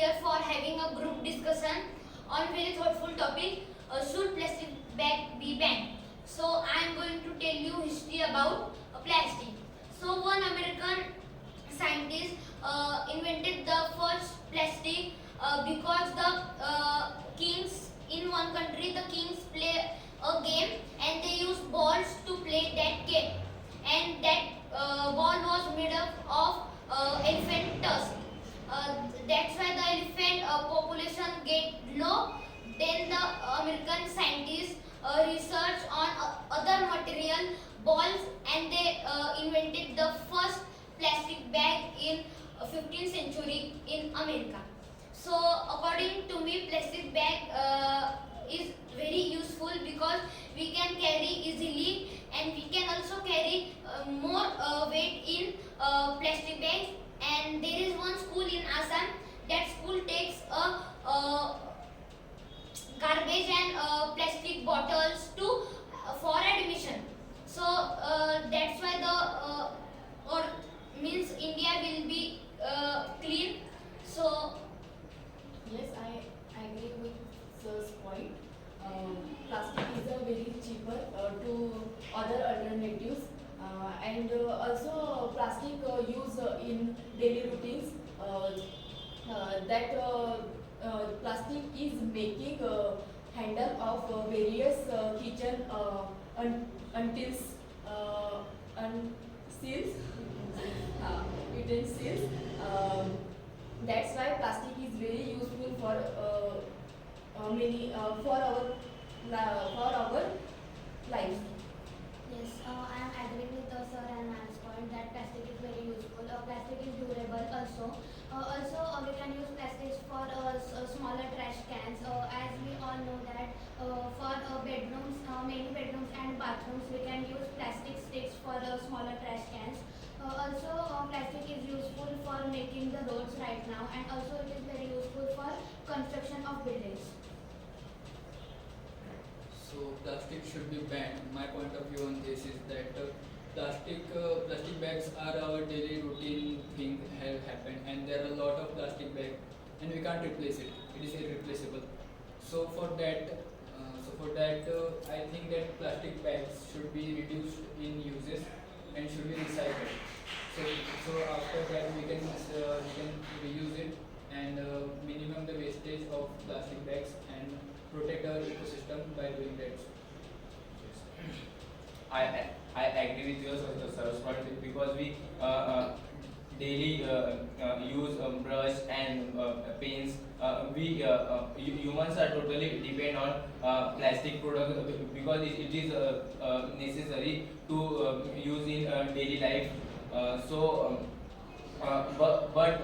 here for having a group discussion on very thoughtful topic. Should plastic bag be banned? So I am going to tell you history about plastic. So one American scientist invented the first plastic because the kings in one country, the kings play a game and they use balls to play that game, and that ball was made up of elephant tusk. That's why the elephant population get low. Then the American scientists research on other material balls, and they invented the first plastic bag in 15th century in America. So according to me, plastic bag is very useful because we can carry easily, and we can also carry more weight in plastic bags. And there is one school in Assam. That school takes garbage and plastic bottles to for admission. So that's why the or means India will be clean. So Yes, I agree with sir's point. Plastic is a very cheaper to other alternatives, and also plastic use in daily routines. That plastic is making handle of various kitchen untils, utensils, utensils. That's why plastic is very useful for many for our life. Yes, I am agreeing with the sir and man's point that plastic is very useful. Plastic is durable also. We can use plastics for smaller trash cans. As we all know that for bedrooms, many bedrooms and bathrooms, we can use plastic sticks for smaller trash cans. Plastic is useful for making the roads right now, and also it is very useful for construction of buildings. So plastic should be banned. My point of view on this is that plastic bags are our daily routine thing have happened, and there are a lot of plastic bags, and we can't replace it. It is irreplaceable. So for that, I think that plastic bags should be reduced in uses and should be recycled. So after that we can reuse it and minimum the wastage of plastic bags and protect our ecosystem by doing that. I agree with your sir's point because we daily use brush and paints. Humans are totally depend on plastic products because it is necessary to use in daily life. But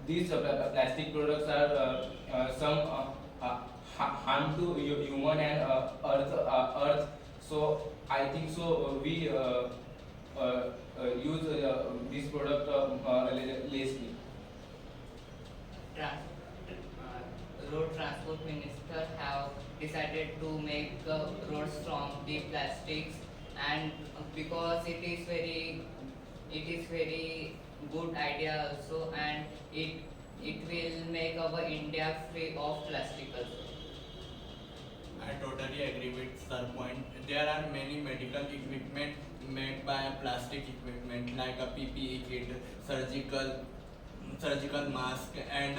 these plastic products are some harm to human and earth. So I think so we use this product lessly. Trans- Road Transport Minister have decided to make roads from the plastics, and because it is very good idea also, and it will make our India free of plastic also. I totally agree with Sir point. There are many medical equipment made by plastic equipment like a PPE kit, surgical mask, and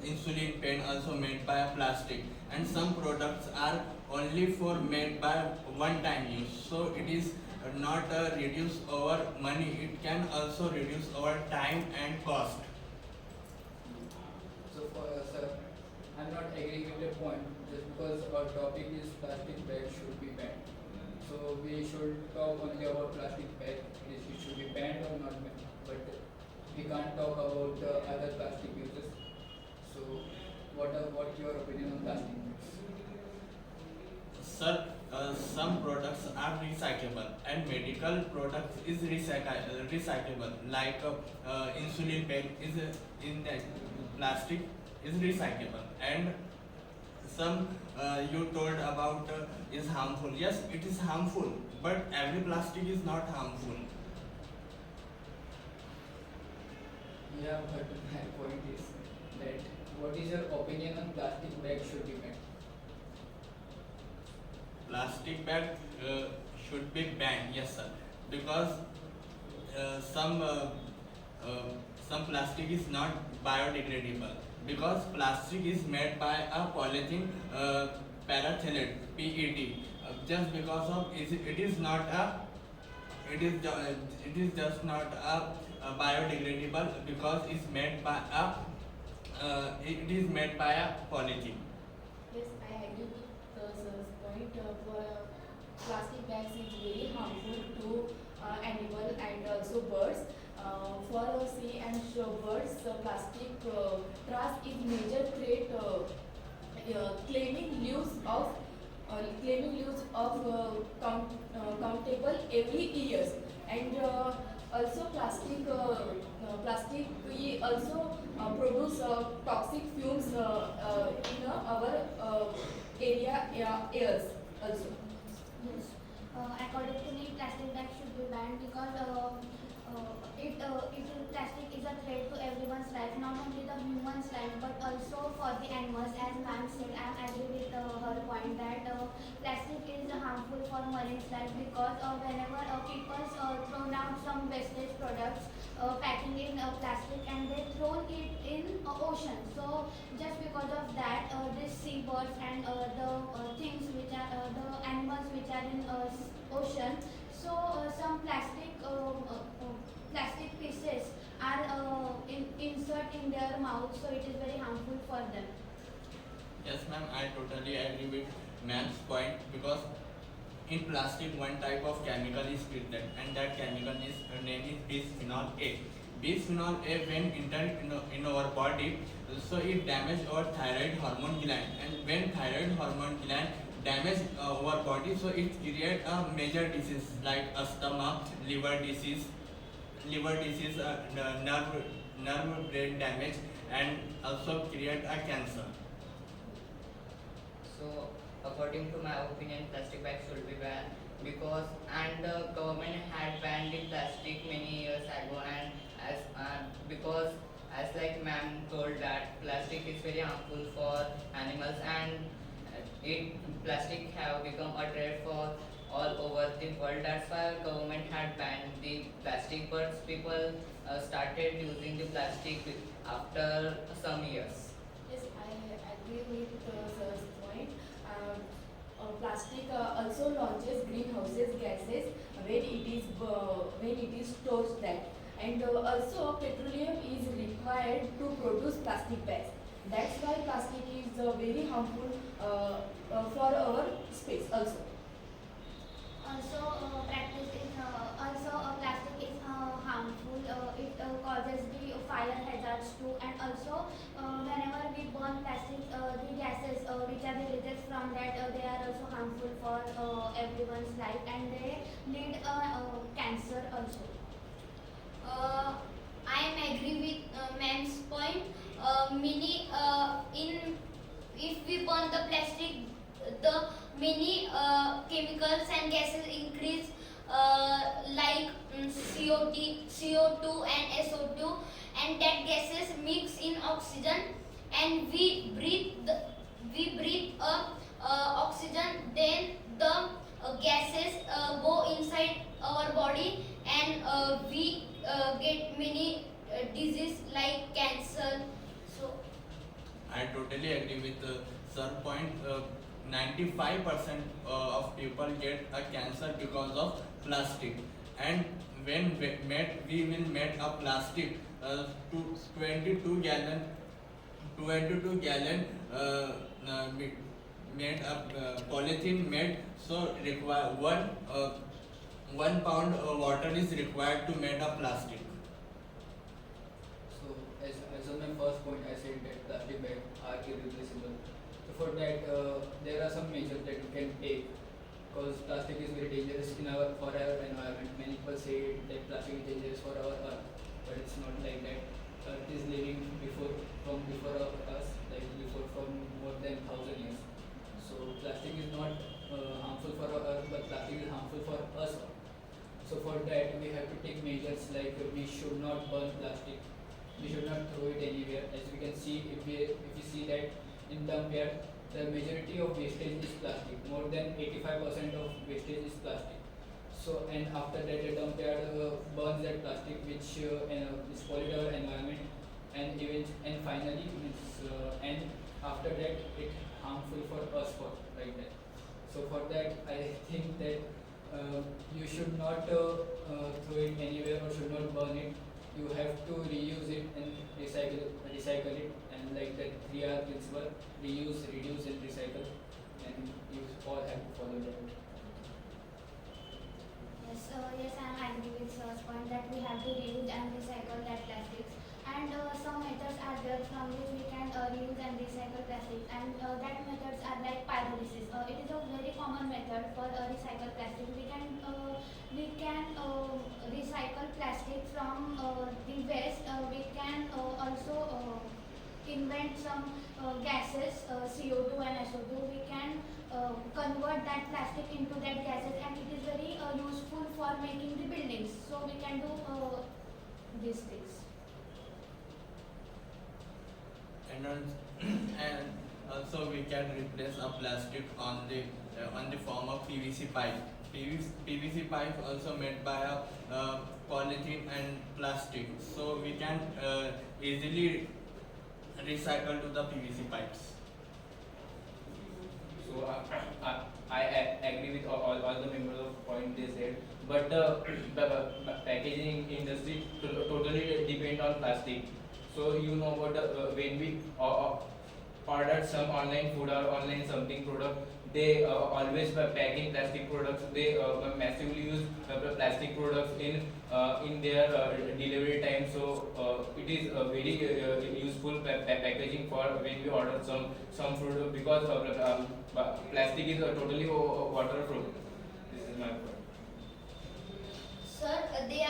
insulin pen also made by plastic. And some products are only for made by one time use. So it is not reduce our money. It can also reduce our time and cost. So sir, I'm not agreeing with your point just because our topic is plastic bags should be banned. So we should talk only about plastic bag. It should be banned or not banned. But we can't talk about other plastic uses. So what's your opinion on plastic bags? Sir, some products are recyclable and medical products is recyclable like insulin pen is in that plastic is recyclable, and some you told about is harmful. Yes, it is harmful, but every plastic is not harmful. Yeah, but my point is that what is your opinion on plastic bags should be banned? Plastic bag should be banned, yes sir, because uh, some uh, some plastic is not biodegradable, because plastic is made by a polythene parathylene PET. Just because of it is not a it is just not a biodegradable, because it's made by a it is made by a polythene. Yes, I agree with the sir's point. Plastic bags is very harmful to animal and also birds. For sea and birds, plastic trash is major threat, claiming leaves of countable every years. And also plastic we also produce toxic fumes in our airs also. Yes. According to me, plastic bags should be banned because plastic is a threat to everyone's life, not only the human's life but also for the animals. As ma'am said, I agree with her point that plastic is harmful for marine life because whenever people throw out some wastage products, packing in plastic and they throw it in ocean. So just because of that, these seabirds and the things which are the animals which are in ocean. So some plastic pieces are insert in their mouth, so it is very harmful for them. Yes, ma'am, I totally agree with ma'am's point, because in plastic one type of chemical is present, and that chemical is name is bisphenol A. Bisphenol A when entered in our body, so it damage our thyroid hormone gland, and when thyroid hormone gland damage our body, so it create a major disease like asthma, liver disease, nerve brain damage, and also create a cancer. So, according to my opinion, plastic bags should be banned because and the government had banned the plastic many years ago, and as because as like ma'am told that plastic is very harmful for animals, and plastic have become a threat for all over the world. That's why government had banned the plastic, but people started using the plastic after some years. Yes, I agree with sir's point. Plastic also launches greenhouses gases when it is stored that, and also petroleum is required to produce plastic bags. That's why plastic is very harmful for our space also. Also, plastic is harmful. It causes the fire hazards too, and also whenever we burn plastic, the gases which are released from that, they are also harmful for everyone's life, and they lead cancer also. I am agree with ma'am's point. Many in if we burn the plastic, the many chemicals and gases increase like CO2 and SO2, and that gases mix in oxygen, and we breathe oxygen. Then the gases go inside our body, and we get many disease like cancer. So I totally agree with sir point. 95% of people get a cancer because of plastic, and when we will make a plastic to 22 gallon made a polythene made, so require 1 pound water is required to make a plastic. So, as on my first point, I said that plastic bags are irreplaceable. So, for that, there are some measures that you can take, because plastic is very dangerous for our environment. Many people say that plastic is dangerous for our earth, but it's not like that. Earth is living before us, like before from more than 1,000 years. So, plastic is not harmful for our earth, but plastic is harmful for us. So, for that, we have to take measures like we should not burn plastic. We should not throw it anywhere. As we can if we see that in dump yard, the majority of wastage is plastic. More than 85% of wastage is plastic. So and after that the dump yard burns that plastic, which is pollute our environment, and finally and after that it harmful for us for like that. So for that I think that you should not throw it anywhere or should not burn it. You have to reuse it and recycle it, and like that 3R principle: reuse, reduce, and recycle. And you all have to follow that. Yes, yes, I agree with sir's point that we have to reuse and recycle that plastics. And some methods are there from which we can reuse and recycle plastic. And that methods are like pyrolysis. It is a very common method for recycle plastic. We can recycle plastic from the waste. We can also invent some gases, CO2 and SO2. We can convert that plastic into that gases, and it is very useful for making the buildings. So we can do these things. And and also we can replace a plastic on the form of PVC pipe. PVC pipe also made by a polythene and plastic, so we can easily recycle to the PVC pipes. So I agree with all the members of point they said, but the packaging industry totally depend on plastic. So you know what, when we ordered some online food or online something product, they always pack in plastic products. They massively use plastic products in their delivery time. So it is very useful packaging for when we order some food, because plastic is totally waterproof. This is my point. Sir, they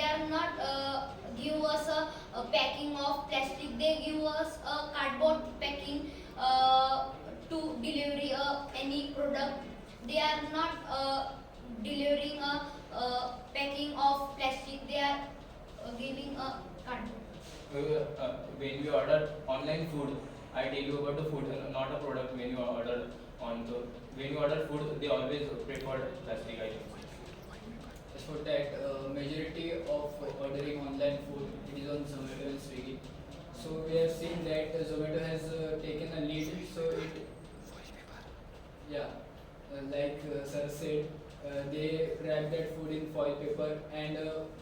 are not give us a packing of plastic. They give us a cardboard packing to delivery any product. They are not delivering a packing of plastic. They are giving a cardboard. When we order online food, I tell you about the food, not a product. When you order when you order food, they always prefer plastic items. As for that, majority of ordering online food, it is on Zomato and Swiggy. So we have seen that Zomato has taken a lead. So it, yeah, like sir said, they wrap that food in foil paper and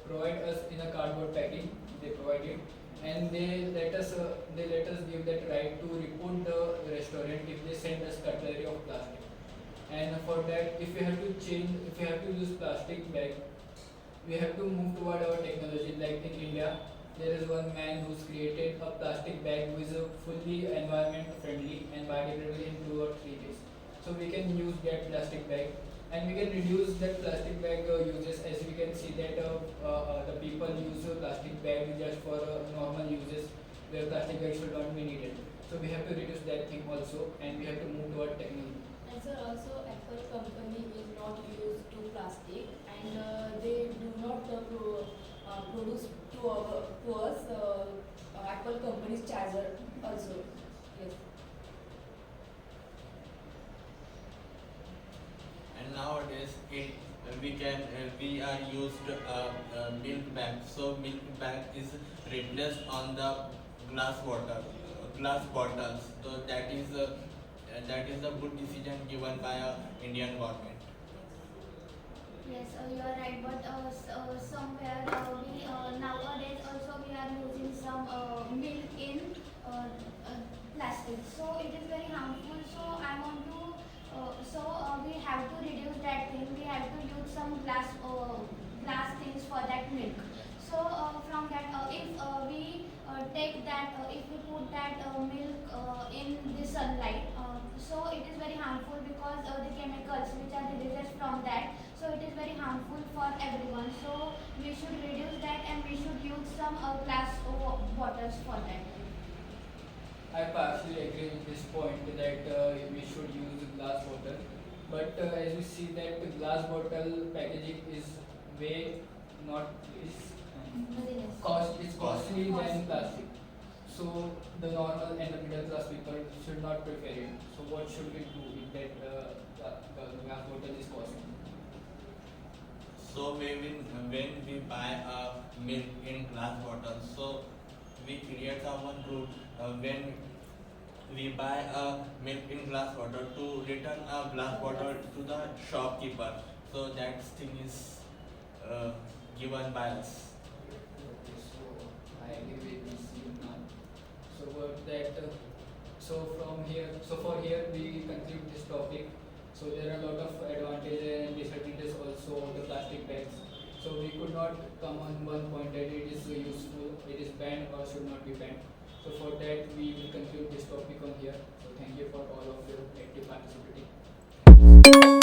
provide us in a cardboard packing. They provide it, and they let us give that right to report the restaurant if they send us cutlery of plastic. And for that, if we have to use plastic bag, we have to move toward our technology. Like in India, there is one man who's created a plastic bag which is fully environment friendly and biodegradable in 2 or 3 days. So we can use that plastic bag, and we can reduce that plastic bag uses. As we can see that the people use plastic bag just for normal uses where plastic bags should not be needed. So we have to reduce that thing also, and we have to move toward technology. And sir, also Apple company is not used to plastic, and they do not produce to us Apple company's charger also. Yes. And nowadays we are used milk bag. So milk bag is replaced on the glass bottles. So that is a good decision given by Indian government. Yes, you are right, but somewhere we nowadays also we are using some milk in plastic, so it is very harmful. So I want to we have to reduce that thing. We have to use some glass things for that milk. So from that, if we take that, if we put that milk in the sunlight, so it is very harmful because the chemicals which are released from that. So it is very harmful for everyone. So we should reduce that, and we should use some glass bottles for that. I partially agree with this point that we should use glass bottle, but as we see that the glass bottle packaging is way not is Nothing else. it's costly than plastic. So the normal and the middle class people should not prefer it. So what should we do if that the glass bottle is costly? So when we buy a milk in glass bottle, so we create a one rule when we buy a milk in glass bottle to return a glass bottle to the shopkeeper. So that thing is given by us. Okay, so I agree with this now. So what that so for here we conclude this topic. So there are a lot of advantages and disadvantages also of the plastic bags. So we could not come on one point that it is useful, it is banned or should not be banned. So for that we will conclude this topic on here. So thank you for all of your active participating.